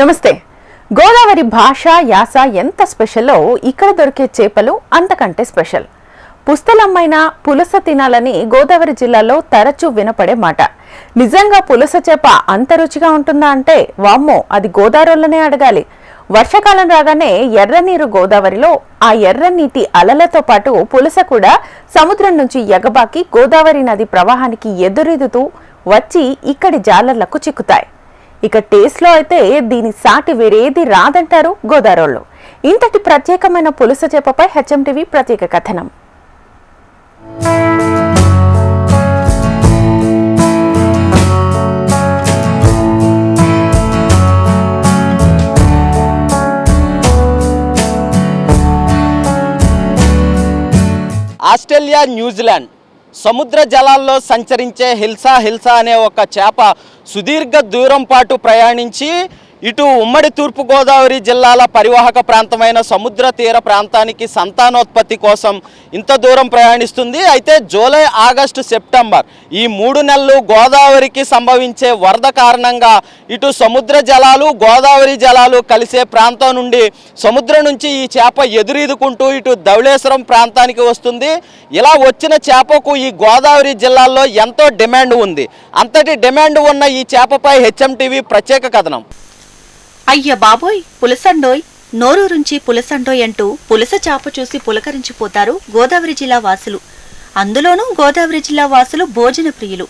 నమస్తే. గోదావరి భాష యాస ఎంత స్పెషల్లో ఇక్కడ దొరికే చేపలు అంతకంటే స్పెషల్. పుస్తలమ్మైన పులస తినాలని గోదావరి జిల్లాలో తరచూ వినపడే మాట. నిజంగా పులస చేప అంత రుచిగా ఉంటుందా అంటే వామ్మో, అది గోదావరిలోనే అడగాలి. వర్షాకాలం రాగానే ఎర్రనీరు గోదావరిలో, ఆ ఎర్ర నీటి అలలతో పాటు పులస కూడా సముద్రం నుంచి ఎగబాకి గోదావరి నది ప్రవాహానికి ఎదురెదుతూ వచ్చి ఇక్కడి జాలర్లకు చిక్కుతాయి. ఇక టేస్ట్లో అయితే దీని సాటి వేరేది రాదంటారు గోదావరిలో. ఇంతటి ప్రత్యేకమైన పులస చేపపై హెచ్ఎంటీవీ ప్రత్యేక కథనం. ఆస్ట్రేలియా, న్యూజిలాండ్ సముద్ర జలాల్లో సంచరించే హిల్సా అనే ఒక చేప సుదీర్ఘ దూరం పాటు ప్రయాణించి ఇటు ఉమ్మడి తూర్పుగోదావరి జిల్లాల పరివాహక ప్రాంతమైన సముద్ర తీర ప్రాంతానికి సంతానోత్పత్తి కోసం ఇంత దూరం ప్రయాణిస్తుంది. అయితే జూలై, ఆగస్టు, సెప్టెంబర్ ఈ 3 నెలలు గోదావరికి సంభవించే వరద కారణంగా ఇటు సముద్ర జలాలు, గోదావరి జలాలు కలిసే ప్రాంతం నుండి సముద్రం నుంచి ఈ చేప ఎదురీదుకుంటూ ఇటు ధవళేశ్వరం ప్రాంతానికి వస్తుంది. ఇలా వచ్చిన చేపకు ఈ గోదావరి జిల్లాల్లో ఎంతో డిమాండ్ ఉంది. అంతటి డిమాండ్ ఉన్న ఈ చేపపై హెచ్ఎంటీవీ ప్రత్యేక కథనం. అయ్య బాబోయ్, పులసండోయ్, నోరూరుంచి పులసండోయ్ అంటూ పులస చాప చూసి పులకరించిపోతారు గోదావరి జిల్లా వాసులు. అందులోనూ గోదావరి జిల్లా వాసులు భోజన ప్రియులు.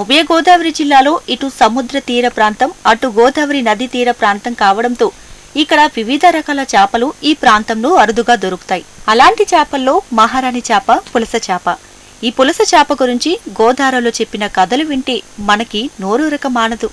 ఉభయ గోదావరి జిల్లాలో ఇటు సముద్ర తీర ప్రాంతం, అటు గోదావరి నది తీర ప్రాంతం కావడంతో ఇక్కడ వివిధ రకాల చేపలు ఈ ప్రాంతంలో అరుదుగా దొరుకుతాయి. అలాంటి చేపల్లో మహారాణి చేప పులస చేప. ఈ పులస చేప గురించి గోదావరిలో చెప్పిన కథలు వింటే మనకి నోరూరక మానదు.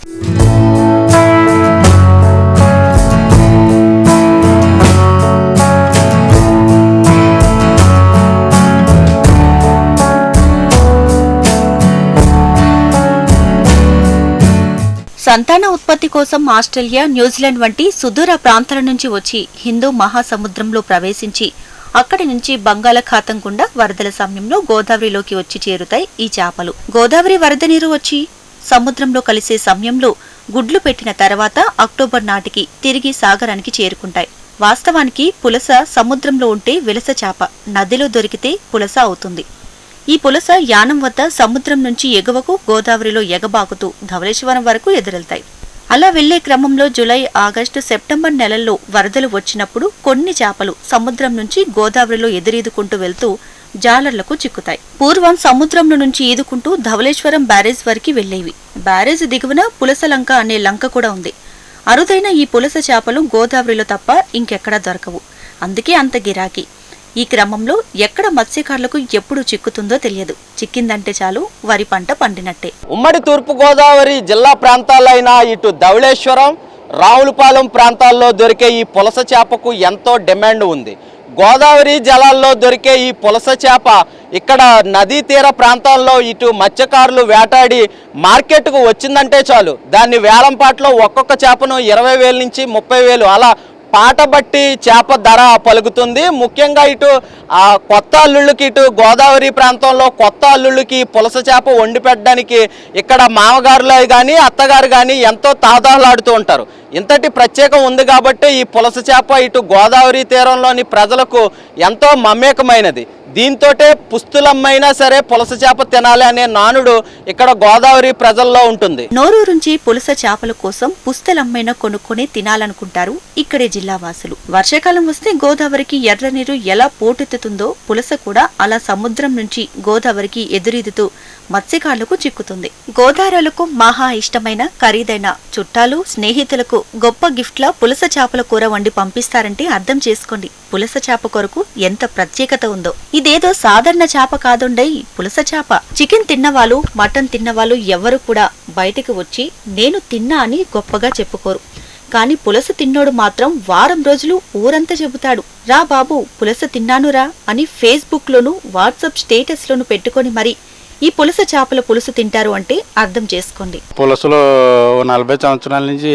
సంతాన ఉత్పత్తి కోసం ఆస్ట్రేలియా, న్యూజిలాండ్ వంటి సుదూర ప్రాంతాల నుంచి వచ్చి హిందూ మహాసముద్రంలో ప్రవేశించి అక్కడి నుంచి బంగాళాఖాతం గుండా వరదల సమయంలో గోదావరిలోకి వచ్చి చేరుతాయి ఈ చేపలు. గోదావరి వరద నీరు వచ్చి సముద్రంలో కలిసే సమయంలో గుడ్లు పెట్టిన తర్వాత అక్టోబర్ నాటికి తిరిగి సాగరానికి చేరుకుంటాయి. వాస్తవానికి పులస సముద్రంలో ఉంటే విలస చేప, నదిలో దొరికితే పులస అవుతుంది. ఈ పులస యానం వద్ద సముద్రం నుంచి ఎగువకు గోదావరిలో ఎగబాకుతూ ధవళేశ్వరం వరకు ఎదురెళ్తాయి. అలా వెళ్లే క్రమంలో జూలై, ఆగస్టు, సెప్టెంబర్ నెలల్లో వరదలు వచ్చినప్పుడు కొన్ని చేపలు సముద్రం నుంచి గోదావరిలో ఎదురీదుకుంటూ వెళ్తూ జాలర్లకు చిక్కుతాయి. పూర్వం సముద్రంలో నుంచి ఈదుకుంటూ ధవళేశ్వరం బ్యారేజ్ వరకు వెళ్లేవి. బ్యారేజ్ దిగువన పులసలంక అనే లంక కూడా ఉంది. అరుదైన ఈ పులస చేపలు గోదావరిలో తప్ప ఇంకెక్కడా దొరకవు. అందుకే అంత గిరాకీ. ఈ క్రమంలో ఎక్కడ మత్స్యకారులకు ఎప్పుడు చిక్కుతుందో తెలియదు. చిక్కిందంటే చాలు వరి పంట పండినట్టే. ఉమ్మడి తూర్పుగోదావరి జిల్లా ప్రాంతాలైన ఇటు ధవళేశ్వరం, రావులపాలెం ప్రాంతాల్లో దొరికే ఈ పులస చేపకు ఎంతో డిమాండ్ ఉంది. గోదావరి జలాల్లో దొరికే ఈ పులస చేప ఇక్కడ నదీ తీర ప్రాంతాల్లో ఇటు మత్స్యకారులు వేటాడి మార్కెట్కు వచ్చిందంటే చాలు దాన్ని వేలంపాట్లో ఒక్కొక్క చేపను 20,000 నుంచి 30,000 అలా పాట బట్టి చేప ధర పలుకుతుంది. ముఖ్యంగా ఇటు కొత్త అల్లుళ్ళకి, ఇటు గోదావరి ప్రాంతంలో కొత్త అల్లుళ్ళకి పులస చేప వండి పెట్టడానికి ఇక్కడ మామగారులు కానీ అత్తగారు కానీ ఎంతో తాదాలాడుతూ ఉంటారు. ఇంతటి ప్రత్యేకం ఉంది కాబట్టి ఈ పులస చేప ఇటు గోదావరి తీరంలోని ప్రజలకు ఎంతో మమేకమైనది. దీంతోటే పుస్తులమ్మైనా సరే పులస చేప తినాలి అనే నానుడు ఇక్కడ గోదావరి ప్రజల్లో ఉంటుంది. నోరూరుంచి పులస చేపల కోసం పుస్తలమ్మైనా కొనుక్కొని తినాలనుకుంటారు ఇక్కడే జిల్లావాసులు. వర్షాకాలం వస్తే గోదావరికి ఎర్ర నీరు ఎలా పోటెత్తుతుందో పులస కూడా అలా సముద్రం నుంచి గోదావరికి ఎదురీదుతూ మత్స్యకారులకు చిక్కుతుంది. గోదావరులకు మహా ఇష్టమైన ఖరీదైన చుట్టాలు, స్నేహితులకు గొప్ప గిఫ్ట్లా పులస చేపల కూర వండి పంపిస్తారంటే అర్థం చేసుకోండి పులస చేప కొరకు ఎంత ప్రత్యేకత ఉందో. ఇదేదో సాధారణ చేప కాదుండయి, పులస చేప. చికెన్ తిన్నవాళ్ళు, మటన్ తిన్నవాళ్ళు ఎవ్వరూ కూడా బయటకు వచ్చి నేను తిన్నా అని గొప్పగా చెప్పుకోరు. కాని పులస తిన్నోడు మాత్రం వారం రోజులు ఊరంతా చెబుతాడు, రా బాబు పులస తిన్నానురా అని ఫేస్బుక్ లోను, వాట్సాప్ స్టేటస్ లోను పెట్టుకొని మరి ఈ పులస చేపల పులుసు తింటారు అంటే అర్థం చేసుకోండి. పులసలో 40 సంవత్సరాల నుంచి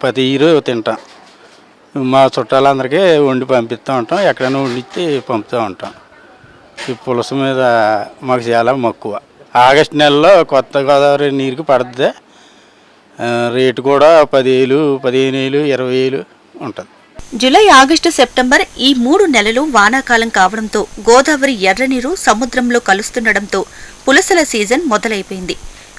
ప్రతి ఇయర్ తింటాం. మా చుట్టాలందరికీ వండి పంపిస్తూ ఉంటాం. ఎక్కడైనా వండిచ్చి పంపుతూ ఉంటాం. ఈ పులస మీద మాకు చాలా మక్కువ. ఆగస్టు నెలలో కొత్త గోదావరి నీరుకి పడుతుంది. రేటు కూడా 10,000, 15,000, 20,000 ఉంటుంది. జూలై, ఆగస్టు, సెప్టెంబర్ ఈ 3 నెలలు వానాకాలం కావడంతో గోదావరి ఎర్రనీరు సముద్రంలో కలుస్తుండటంతో పులసల సీజన్ మొదలైపోయింది.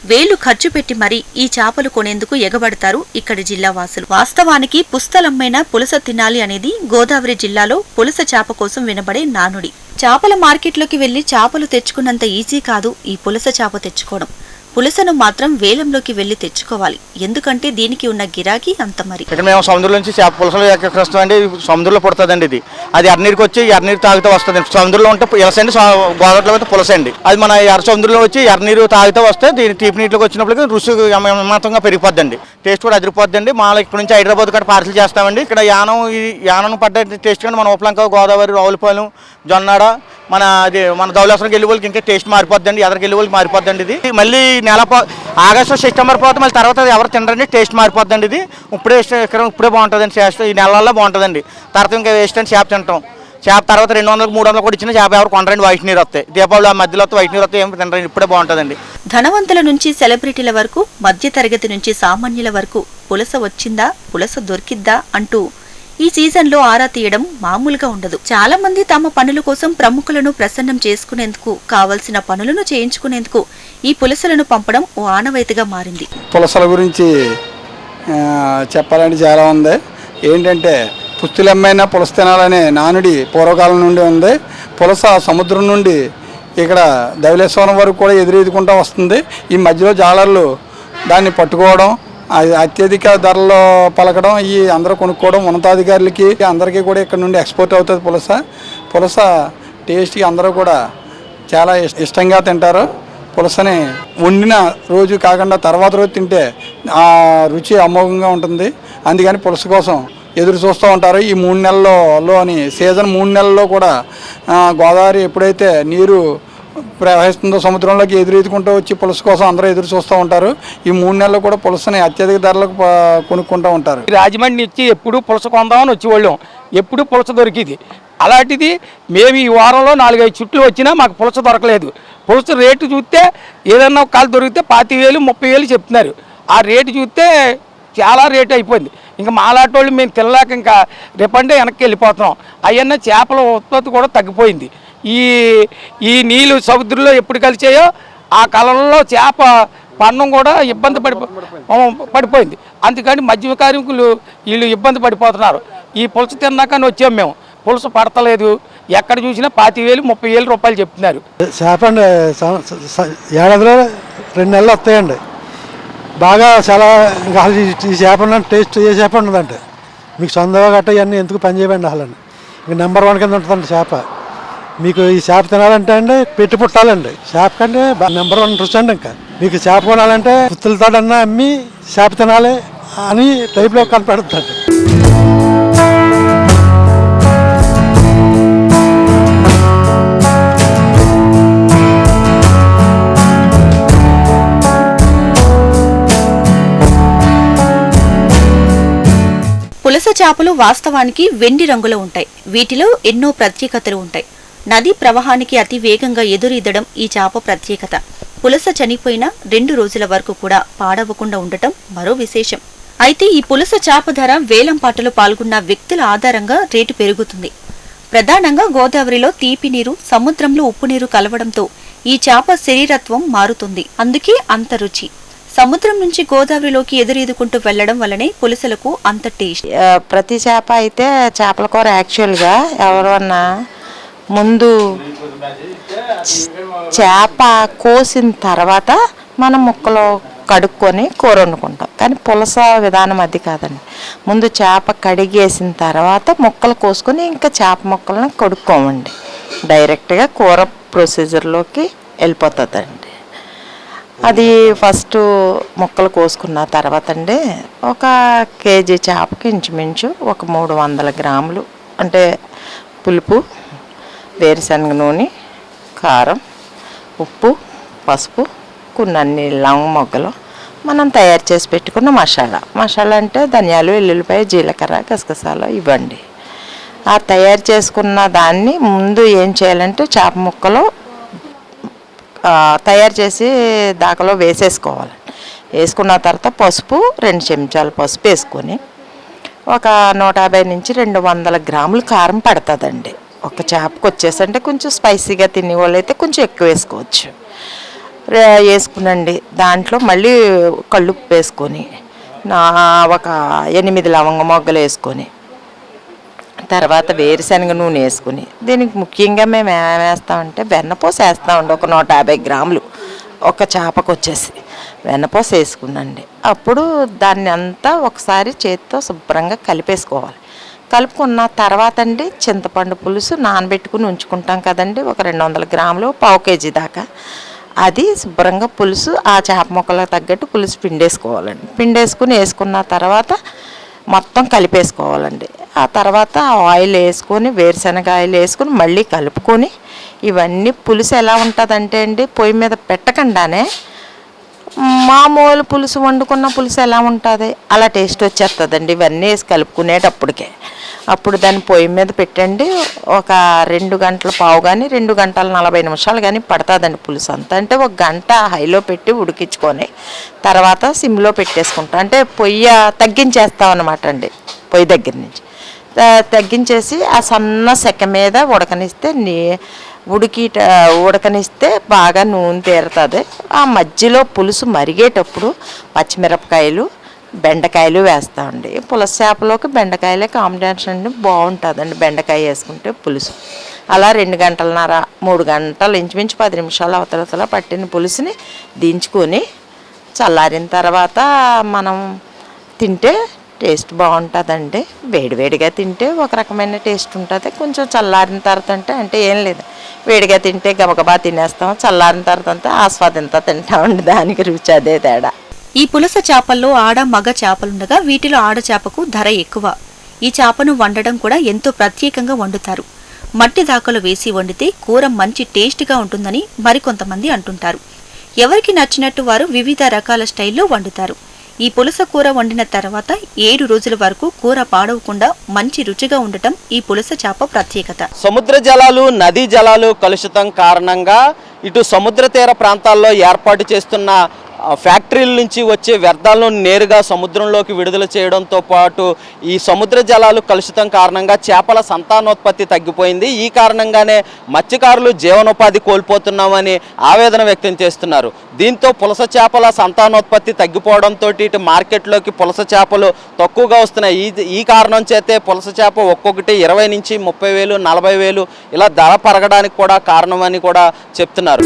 వేలు ఖర్చు పెట్టి మరీ ఈ చేపలు కొనేందుకు ఎగబడతారు ఇక్కడి జిల్లా వాసులు. వాస్తవానికి పుస్తలమ్మైన పులస తినాలి అనేది గోదావరి జిల్లాలో పులస చేప కోసం వినబడే నానుడి. చేపల మార్కెట్లోకి వెళ్లి చేపలు తెచ్చుకున్నంత ఈజీ కాదు ఈ పులస చేప తెచ్చుకోవడం. పులసను మాత్రం వేలంలోకి వెళ్లి తెచ్చుకోవాలి, ఎందుకంటే దీనికి ఉన్న గిరాకీ అంత. మరి ఇక్కడ మేము సముద్రం నుంచి చేప పులసలు ఎక్కడికి వస్తామండి, సముద్రంలో పుడుతుందండి. ఇది అది ఎర్రనీరుకి వచ్చి ఎర్రనీరు తాగితే వస్తుంది. సముద్రంలో ఉంటే ఇలసండి, గోదావరిలో అయితే పులసండి. అది మన ఎర్ర సముద్రంలో వచ్చి ఎర్రనీరు తాగితే వస్తే దీని తీపి నీటిలోకి వచ్చినప్పటికీ రుచి యమాతంగా పెరిగిపోద్దండి. టేస్ట్ కూడా అదిరిపోద్దండి. మాలో ఇక్కడ నుంచి హైదరాబాద్ కూడా పార్సల్ చేస్తామండి. ఇక్కడ యానం పడ్డ టేస్ట్ కానీ మన ఉపలంక, గోదావరి, రావులపాలెం, జొన్నాడ, మన ధవళేశ్వరంకి వెళ్ళే వాళ్ళకి ఇంకా టేస్ట్ మారిపోద్దండి. ఎదరికి వెళ్ళే వాళ్ళకి మారిపోద్దండి. ఇది మళ్ళీ ఆగస్టు, సెప్టెంబర్ పోతే మళ్ళీ తర్వాత ఎవరు తినరండి, టేస్ట్ మారిపోద్దండి. ఇది ఇప్పుడే బాగుంటుందండి. ఈ నెలల్లో బాగుంటుందండి. తర్వాత ఇంకా వేస్ట్ అని చేప తింటాం. చేప తర్వాత 200, 300 కూడా ఇచ్చిన చేప ఎవరు కొనరండి. వైట్ నీరు వస్తాయి, దీపావళి మధ్యలో వస్తే వైట్ నీరు వస్తాయి, ఏమి తినరండి. ఇప్పుడే బాగుంటుందండి. ధనవంతుల నుంచి సెలబ్రిటీల వరకు, మధ్య తరగతి నుంచి సామాన్యుల వరకు పులస వచ్చిందా, పులస దొరికిద్దా అంటూ ఈ సీజన్లో ఆరా తీయడం మామూలుగా ఉండదు. చాలా మంది తమ పనుల కోసం ప్రముఖులను ప్రసన్నం చేసుకునేందుకు, కావలసిన పనులను చేయించుకునేందుకు ఈ పులసలను పంపడం ఓ ఆనవాయితీగా మారింది. పులసల గురించి చెప్పాలంటే చాలా ఉంది. ఏంటంటే పుస్తులమ్మైన పులస తినాలనే నానుడి పూర్వకాలం నుండి ఉంది. పులస సముద్రం నుండి ఇక్కడ ధవళేశ్వరం వరకు కూడా ఎదురెదుకుంటూ వస్తుంది. ఈ మధ్యలో జాలర్లు దాన్ని పట్టుకోవడం, అత్యధిక ధరలో పలకడం, ఈ అందరూ కొనుక్కోవడం, ఉన్నతాధికారులకి అందరికీ కూడా ఇక్కడ నుండి ఎక్స్పోర్ట్ అవుతుంది పులస టేస్ట్కి అందరూ కూడా చాలా ఇష్టంగా తింటారు. పులసని వండిన రోజు కాకుండా తర్వాత రోజు తింటే ఆ రుచి అమోఘంగా ఉంటుంది. అందుకని పులస కోసం ఎదురు చూస్తూ ఉంటారు. ఈ 3 నెలల్లోని సీజన్ 3 నెలల్లో కూడా గోదావరి ఎప్పుడైతే నీరు ప్రవహిస్తుందో సముద్రంలోకి ఎదురెదుకుంటూ వచ్చి పులస కోసం అందరూ ఎదురు చూస్తూ ఉంటారు. ఈ 3 నెలలు కూడా పులసని అత్యధిక ధరలకు కొనుక్కుంటూ ఉంటారు. రాజమండ్రి నుంచి ఎప్పుడు పులస కొందామని వచ్చేవాళ్ళం, ఎప్పుడు పులస దొరికింది. అలాంటిది మేము ఈ వారంలో 4-5 చుట్లు వచ్చినా మాకు పులస దొరకలేదు. పులస రేటు చూస్తే ఏదన్నా ఒక కాలు దొరికితే 25,000, 30,000 చెప్తున్నారు. ఆ రేటు చూస్తే చాలా రేటు అయిపోయింది. ఇంకా మాలాంటి వాళ్ళు మేము తినలేక ఇంకా రేపంటే వెనక్కి వెళ్ళిపోతున్నాం. అవన్నీ చేపల ఉత్పత్తి కూడా తగ్గిపోయింది. ఈ నీళ్ళు సముద్రంలో ఎప్పుడు కలిసాయో ఆ కాలంలో చేప పన్నం కూడా ఇబ్బంది పడిపోయింది. అందుకని మధ్య కార్మికులు వీళ్ళు ఇబ్బంది పడిపోతున్నారు. ఈ పులస తిన్నాకని వచ్చాం మేము. పులస పడతలేదు, ఎక్కడ చూసినా 25,000, 30,000 రూపాయలు చెప్తున్నారు. చేప అండి ఏడాదిలో 2 నెలలు వస్తాయండి. బాగా చాలా ఇంకా ఈ చేప టేస్ట్ ఏ చేప ఉండదండి. మీకు సొంతగా గట్ట ఇవన్నీ ఎందుకు పని చేయబండి అసలు. ఇంక నెంబర్ 1 కింద ఉంటుందండి చేప. మీకు ఈ చేప తినాలంటే అండి పెట్టి పుట్టాలండి. చేప కంటే నెంబర్ 1 రుచి అండి. ఇంకా మీకు చేప కొనాలంటే పుత్తులతోడన్నా అమ్మి చేప తినాలి అని టైప్లో కనపడుతుంది. పులస చేపలు వాస్తవానికి వెండి రంగులో ఉంటాయి. వీటిలో ఎన్నో ప్రత్యేకతలు ఉంటాయి. నదీ ప్రవాహానికి అతి వేగంగా ఎదురీదడం ఈ చేప ప్రత్యేకత. పులస చనిపోయిన 2 రోజుల వరకు కూడా పాడవకుండా ఉండటం మరో విశేషం. అయితే ఈ పులస చేప ధర వేలంపాటలో పాల్గొన్న వ్యక్తుల ఆధారంగా రేటు పెరుగుతుంది. ప్రధానంగా గోదావరిలో తీపి నీరు, సముద్రంలో ఉప్పు నీరు కలవడంతో ఈ చేప శరీరత్వం మారుతుంది. అందుకే అంత రుచి. సముద్రం నుంచి గోదావరిలోకి ఎదురెదుకుంటూ వెళ్లడం వల్లనే పులసలకు అంత టేస్ట్. ప్రతి చేప అయితే చేపల కూర యాక్చువల్గా ఎవరన్నా ముందు చేప కోసిన తర్వాత మనం ముక్కలు కడుక్కొని కూర వండుకుంటాం. కానీ పులస విధానం అది కాదండి. ముందు చేప కడిగేసిన తర్వాత ముక్కలు కోసుకొని ఇంకా చేప ముక్కలను కడుక్కోమండి. డైరెక్ట్గా కూర ప్రొసీజర్లోకి వెళ్ళిపోతుందండి. అది ఫస్ట్ ముక్కలు కోసుకున్న తర్వాత అండి 1 కేజీ చేపకి ఇంచుమించు 300 గ్రాములు అంటే పులుపు, వేరుశనగ నూనె, కారం, ఉప్పు, పసుపు, కొన్ని లవంగ మొగ్గలు, మనం తయారు చేసి పెట్టుకున్న మసాలా అంటే ధనియాలు, ఎల్లుల్లిపాయ, జీలకర్ర, గసగసాలు ఇవ్వండి. ఆ తయారు చేసుకున్న దాన్ని ముందు ఏం చేయాలంటే చేప ముక్కలు తయారు చేసి దాకలో వేసేసుకోవాలి. వేసుకున్న తర్వాత పసుపు 2 చెంచాలు పసుపు వేసుకొని ఒక 150 నుంచి 200 గ్రాములు కారం పడుతుందండి. ఒక చేపకు వచ్చేసంటే కొంచెం స్పైసీగా తినేవాళ్ళు అయితే కొంచెం ఎక్కువ వేసుకోవచ్చు. వేసుకునండి. దాంట్లో మళ్ళీ కళ్ళుప్పు వేసుకొని ఒక 8 లవంగ మొగ్గలు వేసుకొని తర్వాత వేరుశనగ నూనె వేసుకుని దీనికి ముఖ్యంగా మేము ఏం వేస్తామంటే వెన్నపూస వేస్తామండి. ఒక 150 గ్రాములు ఒక చేపకు వచ్చేసి వెన్నపూస వేసుకునండి. అప్పుడు దాన్ని అంతా ఒకసారి చేతితో శుభ్రంగా కలిపేసుకోవాలి. కలుపుకున్న తర్వాత అండి చింతపండు పులుసు నానబెట్టుకుని ఉంచుకుంటాం కదండి, ఒక 200 గ్రాములు, 1/4 కేజీ దాకా. అది శుభ్రంగా పులుసు ఆ చేప ముక్కలకు తగ్గట్టు పులుసు పిండేసుకోవాలండి. పిండేసుకుని వేసుకున్న తర్వాత మొత్తం కలిపేసుకోవాలండి. ఆ తర్వాత ఆయిల్ వేసుకొని వేరుశనగ ఆయిల్ వేసుకొని మళ్ళీ కలుపుకొని ఇవన్నీ పులుసు ఎలా ఉంటుందంటే అండి, పొయ్యి మీద పెట్టకుండానే మామూలు పులుసు వండుకున్న పులుసు ఎలా ఉంటుంది అలా టేస్ట్ వచ్చేస్తుందండి. ఇవన్నీ వేసి కలుపుకునేటప్పటికే అప్పుడు దాన్ని పొయ్యి మీద పెట్టండి. ఒక 2 గంటల పావు కానీ 2 గంటల 40 నిమిషాలు కానీ పడుతుందండి పులుసు అంతా. అంటే 1 గంట హైలో పెట్టి ఉడికించుకొని తర్వాత సిమ్లో పెట్టేసుకుంటాం. అంటే పొయ్యి తగ్గించేస్తాం అన్నమాట అండి. పొయ్యి దగ్గర నుంచి తగ్గించేసి ఆ సన్న సెక మీద ఉడకనిస్తే బాగా నూనె తీరుతుంది. ఆ మధ్యలో పులుసు మరిగేటప్పుడు పచ్చిమిరపకాయలు, బెండకాయలు వేస్తామండి. పులస చేపలోకి బెండకాయలే కాంబినేషన్ అండి, బాగుంటుందండి బెండకాయ వేసుకుంటే పులుసు. అలా 2 గంటలన్నర 3 గంటలు ఇంచుమించు 10 నిమిషాలు అవతల పట్టిన పులుసుని దించుకొని చల్లారిన తర్వాత మనం తింటే టేస్ట్ బాగుంటుందండి. వేడివేడిగా తింటే ఒక రకమైన టేస్ట్ ఉంటుంది. కొంచెం చల్లారిన తర్వాత అంటే ఏం లేదు, వేడిగా తింటే గబగబా తినేస్తాం, చల్లారిన తర్వాత ఆస్వాదంతో తింటామండి. దానికి రుచి అదే తేడా. ఈ పులస చేపల్లో ఆడ మగ చేపలుండగా వీటిలో ఆడ చేపకు ధర ఎక్కువ. ఈ చేపను వండడం కూడా ఎంతో ప్రత్యేకంగా వండుతారు. మట్టి దాకలు వేసి వండితే కూర మంచి టేస్ట్గా ఉంటుందని మరికొంతమంది అంటుంటారు. ఎవరికి నచ్చినట్టు వారు వివిధ రకాల స్టైల్లో వండుతారు. ఈ పులస కూర వండిన తర్వాత 7 రోజుల వరకు కూర పాడవకుండా మంచి రుచిగా ఉండటం ఈ పులస చేప ప్రత్యేకత. సముద్ర జలాలు, నదీ జలాలు కలుషితం కారణంగా ఇటు సముద్ర తీర ప్రాంతాల్లో ఏర్పాటు చేస్తున్న ఫ్యాక్టరీల నుంచి వచ్చే వ్యర్థాలను నేరుగా సముద్రంలోకి విడుదల చేయడంతో పాటు ఈ సముద్ర జలాలు కలుషితం కారణంగా చేపల సంతానోత్పత్తి తగ్గిపోయింది. ఈ కారణంగానే మత్స్యకారులు జీవనోపాధి కోల్పోతున్నామని ఆవేదన వ్యక్తం చేస్తున్నారు. దీంతో పులస చేపల సంతానోత్పత్తి తగ్గిపోవడంతో ఇటు మార్కెట్లోకి పులస చేపలు తక్కువగా వస్తున్నాయి. ఈ కారణం చేతే పులస చేప ఒక్కొక్కటి 20 నుంచి 30,000, 40,000 ఇలా ధర పెరగడానికి కూడా కారణమని కూడా చెప్తున్నారు.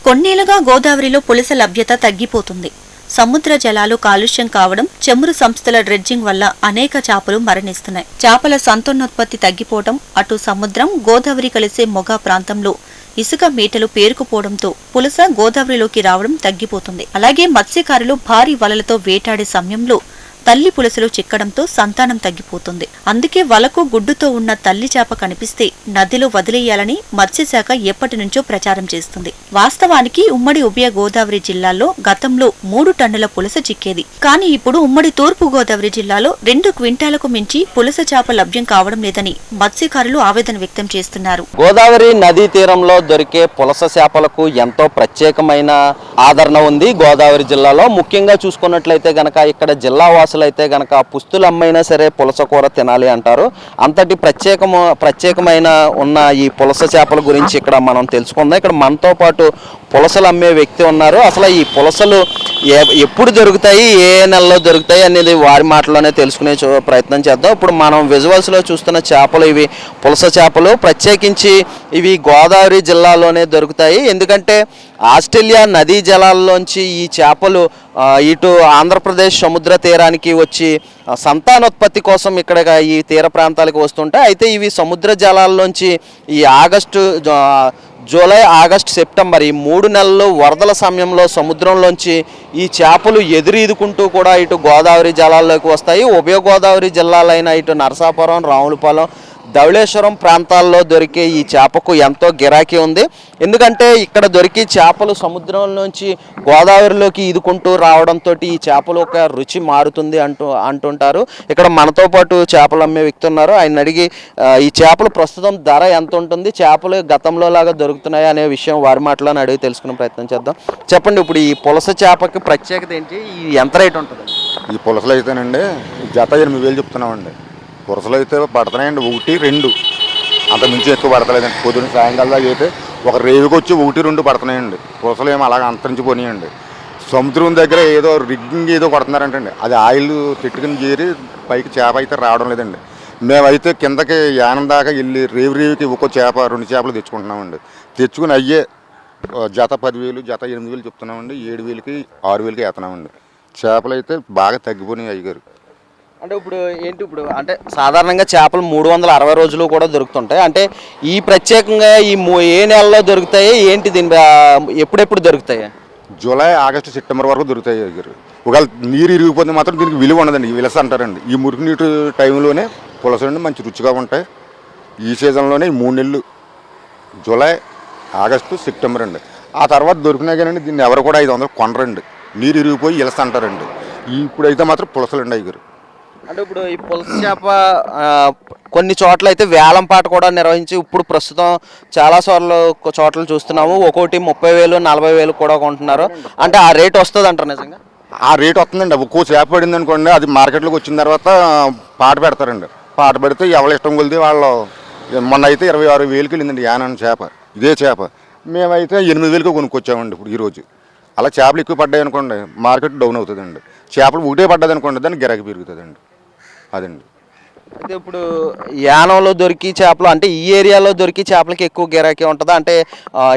కొన్నేళ్లుగా గోదావరిలో పులస లభ్యత తగ్గిపోతుంది. సముద్ర జలాలు కాలుష్యం కావడం, చమురు సంస్థల డ్రెడ్జింగ్ వల్ల అనేక చేపలు మరణిస్తున్నాయి. చేపల సంతానోత్పత్తి తగ్గిపోవడం, అటు సముద్రం, గోదావరి కలిసే మొగ ప్రాంతంలో ఇసుక మేటలు పేరుకుపోవడంతో పులస గోదావరిలోకి రావడం తగ్గిపోతుంది. అలాగే మత్స్యకారులు భారీ వలలతో వేటాడే సమయంలో తల్లి పులసలు చిక్కడంతో సంతానం తగ్గిపోతుంది. అందుకే వలకు గుడ్డుతో ఉన్న తల్లి చేప కనిపిస్తే నదిలో వదిలేయాలని మత్స్యశాఖ ఎప్పటి నుంచో ప్రచారం చేస్తుంది. వాస్తవానికి ఉమ్మడి ఉభయ గోదావరి జిల్లాల్లో గతంలో 3 టన్నుల పులస చిక్కేది. కానీ ఇప్పుడు ఉమ్మడి తూర్పు గోదావరి జిల్లాలో 2 క్వింటాలకు మించి పులస చేప లభ్యం కావడం లేదని మత్స్యకారులు ఆవేదన వ్యక్తం చేస్తున్నారు. గోదావరి నదీ తీరంలో దొరికే పులస చేపలకు ఎంతో ప్రత్యేకమైన ఆదరణ ఉంది గోదావరి జిల్లాలో. ముఖ్యంగా చూసుకున్నట్లయితే గనక ఇక్కడ జిల్లా అయితే గనక పుస్తులు అమ్మైనా సరే పులస కూర తినాలి అంటారు. అంతటి ప్రత్యేకమైన ఉన్న ఈ పులస చేపల గురించి ఇక్కడ మనం తెలుసుకుందాం. ఇక్కడ మనతో పాటు పులసలు అమ్మే వ్యక్తి ఉన్నారు. అసలు ఈ పులసలు ఎప్పుడు దొరుకుతాయి, ఏ నెలలో దొరుకుతాయి అనేది వారి మాటలోనే తెలుసుకునే ప్రయత్నం చేద్దాం. ఇప్పుడు మనం విజువల్స్లో చూస్తున్న చేపలు ఇవి పులస చేపలు. ప్రత్యేకించి ఇవి గోదావరి జిల్లాలోనే దొరుకుతాయి. ఎందుకంటే ఆస్ట్రేలియా నదీ జలాల్లోంచి ఈ చేపలు ఇటు ఆంధ్రప్రదేశ్ సముద్ర తీరానికి వచ్చి సంతానోత్పత్తి కోసం ఇక్కడ ఈ తీర ప్రాంతాలకు వస్తుంటాయి. అయితే ఇవి సముద్ర జలాల్లోంచి ఈ జూలై, ఆగస్టు, సెప్టెంబర్ ఈ 3 నెలలు వరదల సమయంలో సముద్రంలోంచి ఈ చేపలు ఎదురీదుకుంటూ కూడా ఇటు గోదావరి జలాల్లోకి వస్తాయి. ఉభయ గోదావరి జిల్లాలైన ఇటు నరసాపురం, రావులపాలెం, ధవళేశ్వరం ప్రాంతాల్లో దొరికే ఈ చేపకు ఎంతో గిరాకీ ఉంది. ఎందుకంటే ఇక్కడ దొరికే చేపలు సముద్రం నుంచి గోదావరిలోకి ఈదుకుంటూ రావడంతో ఈ చేపలు ఒక రుచి మారుతుంది అంటుంటారు. ఇక్కడ మనతో పాటు చేపలు అమ్మే వ్యక్తి ఉన్నారు. ఆయన అడిగి ఈ చేపలు ప్రస్తుతం ధర ఎంత ఉంటుంది, చేపలు గతంలో లాగా దొరుకుతున్నాయి అనే విషయం వారి మాటలోనే అడిగి తెలుసుకునే ప్రయత్నం చేద్దాం. చెప్పండి, ఇప్పుడు ఈ పులస చేపకి ప్రత్యేకత ఏంటి, ఈ ఎంత రేట్ ఉంటుంది? ఈ పులసలు అయితేనండి జత 8,000 చెప్తున్నామండి. పులసలు అయితే పడుతున్నాయండి 1, 2 అంత మించి ఎక్కువ పడతలేదండి. పొద్దున్న సాయంకాలం దాకా అయితే ఒక రేవుకి వచ్చి 1, 2 పడుతున్నాయండి. పులసలు ఏమో అలాగ అంతరించిపోయినాయండి. సముద్రం దగ్గర ఏదో రిగ్గింగ్ ఏదో కొడుతున్నారంటండి, అది ఆయిల్ తిట్టుకుని చేరి పైకి చేప అయితే రావడం లేదండి. మేమైతే కిందకి యానం దాకా వెళ్ళి రేవుకి ఒక్కో చేప 2 చేపలు తెచ్చుకుంటున్నామండి. తెచ్చుకుని అయ్యే జత 10,000, జత 8,000 చెప్తున్నామండి. 7,000కి 6,000కి వేస్తున్నామండి. చేపలు అయితే బాగా తగ్గిపోయినాయి అయ్యగారు. అంటే ఇప్పుడు ఏంటి, ఇప్పుడు అంటే సాధారణంగా చేపలు 360 రోజులు కూడా దొరుకుతుంటాయి. అంటే ఈ ప్రత్యేకంగా ఈ ఏ నెలలో దొరుకుతాయి ఏంటి, దీని ఎప్పుడెప్పుడు దొరుకుతాయి? జూలై, ఆగస్టు, సెప్టెంబర్ వరకు దొరుకుతాయి అయ్యగారు. ఒకవేళ నీరు ఇరిగిపోతే మాత్రం దీనికి విలువ ఉండదండి, విలస అంటారండి. ఈ మురికి నీటి టైంలోనే పులసలు మంచి రుచిగా ఉంటాయి. ఈ సీజన్లోనే 3 నెలలు జూలై, ఆగస్టు, సెప్టెంబర్ అండి. ఆ తర్వాత దొరికినా కానీ దీన్ని ఎవరు కూడా 500 కొనరండి, నీరు ఇరిగిపోయి ఇలస అంటారండి. ఇప్పుడైతే మాత్రం పులసలు అండి అయ్యగారు. అంటే ఇప్పుడు ఈ పులస చేప కొన్ని చోట్ల అయితే వేలం పాట కూడా నిర్వహించి ఇప్పుడు ప్రస్తుతం చాలా చోట్ల చూస్తున్నాము, ఒక్కోటి 30,000, 40,000 కూడా కొంటున్నారు. అంటే ఆ రేట్ వస్తుంది అంటారు నిజంగా? ఆ రేట్ వస్తుందండి. ఒక్కో చేప పడింది అనుకోండి, అది మార్కెట్లోకి వచ్చిన తర్వాత పాట పెడతారండి. పాట పెడితే ఎవరి ఇష్టం కొలితే వాళ్ళు. మొన్న అయితే 26,000కి వెళ్ళిందండి యానం చేప, ఇదే చేప. మేమైతే 8,000కి కొనుక్కొచ్చామండి ఇప్పుడు ఈరోజు. అలా చేపలు ఎక్కువ పడ్డాయి అనుకోండి మార్కెట్ డౌన్ అవుతుందండి. చేపలు ఒకటే పడ్డది అనుకోండి దానికి గిరాకీ పెరుగుతుందండి, అదండి. అయితే ఇప్పుడు యానంలో దొరికి చేపలు అంటే ఈ ఏరియాలో దొరికి చేపలకి ఎక్కువ గిరాకీ ఉంటుందా? అంటే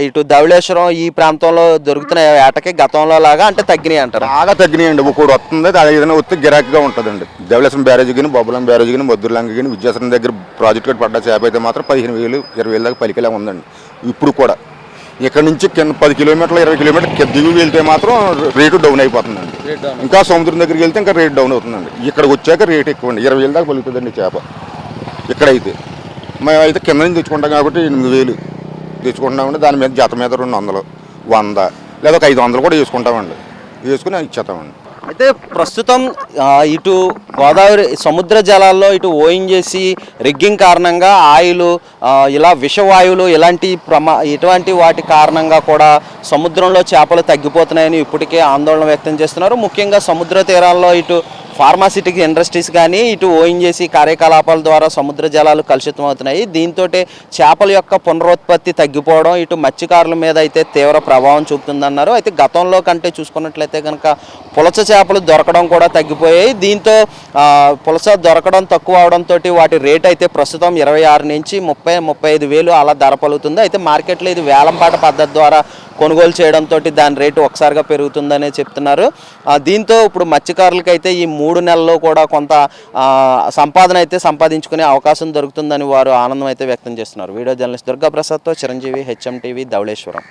ఇటు ధవళేశ్వరం ఈ ప్రాంతంలో దొరుకుతున్న వేటకి గతంలో లాగా అంటే తగ్గినాయి అంటారు? బాగా తగ్గినాయండి. ఒక్కోటి వస్తుంది, అది ఏదైనా వస్తే గిరాకీగా ఉంటుందండి. ధవళేశ్వరం బ్యారేజ్ కానీ, బొబ్బలం బ్యారేజ్ కానీ, మధురలంక కానీ, విద్యాసరం దగ్గర ప్రాజెక్ట్ కట్టి పడ్డ చేప అయితే మాత్రం 15,000, 20,000 దాకా పలికేలా ఉందండి. ఇప్పుడు కూడా ఇక్కడ నుంచి కింద 10 కిలోమీటర్లు, 20 కిలోమీటర్లు దిగువ వెళ్తే మాత్రం రేటు డౌన్ అయిపోతుందండి. ఇంకా సముద్రం దగ్గరికి వెళ్తే ఇంకా రేట్ డౌన్ అవుతుందండి. ఇక్కడికి వచ్చాక రేట్ ఎక్కువ అండి, 20,000 దాకా పలుకుతుందండి చేప. ఇక్కడైతే మేమైతే కింద నుంచి తెచ్చుకుంటాం కాబట్టి 8,000 తెచ్చుకుంటామండి. దాని మీద జత మీద 200, 100 లేదా ఒక 500 కూడా వేసుకుంటామండి. వేసుకుని ఇచ్చేస్తామండి. అయితే ప్రస్తుతం ఇటు గోదావరి సముద్ర జలాల్లో ఇటు ఓఎన్జీసీ రిగ్గింగ్ కారణంగా ఆయిల్, ఇలా విషవాయువులు ఇటువంటి వాటి కారణంగా కూడా సముద్రంలో చేపలు తగ్గిపోతున్నాయని ఇప్పటికే ఆందోళన వ్యక్తం చేస్తున్నారు. ముఖ్యంగా సముద్ర తీరాల్లో ఇటు ఫార్మాసిటిక్ ఇండస్ట్రీస్ కానీ ఇటు ఓఎన్జీసీ కార్యకలాపాల ద్వారా సముద్ర జలాలు కలుషితం అవుతున్నాయి. దీంతో చేపల యొక్క పునరుత్పత్తి తగ్గిపోవడం ఇటు మత్స్యకారుల మీద అయితే తీవ్ర ప్రభావం చూపుతుందన్నారు. అయితే గతంలో కంటే చూసుకున్నట్లయితే కనుక పులస చేపలు దొరకడం కూడా తగ్గిపోయాయి. దీంతో పులస దొరకడం తక్కువ అవడంతో వాటి రేట్ అయితే ప్రస్తుతం 26 నుంచి 30-35,000 అలా ధర పలుకుతుంది. అయితే మార్కెట్లో ఇది వేలంపాట పద్ధతి ద్వారా కొనుగోలు చేయడంతో దాని రేటు ఒకసారిగా పెరుగుతుందనే చెప్తున్నారు. దీంతో ఇప్పుడు మత్స్యకారులకి అయితే ఈ 3 నెలల్లో కూడా కొంత సంపాదన అయితే సంపాదించుకునే అవకాశం దొరుకుతుందని వారు ఆనందం అయితే వ్యక్తం చేస్తున్నారు. వీడియో జర్నలిస్ట్ దుర్గా ప్రసాద్తో చిరంజీవి, HM TV, ధవళేశ్వరం.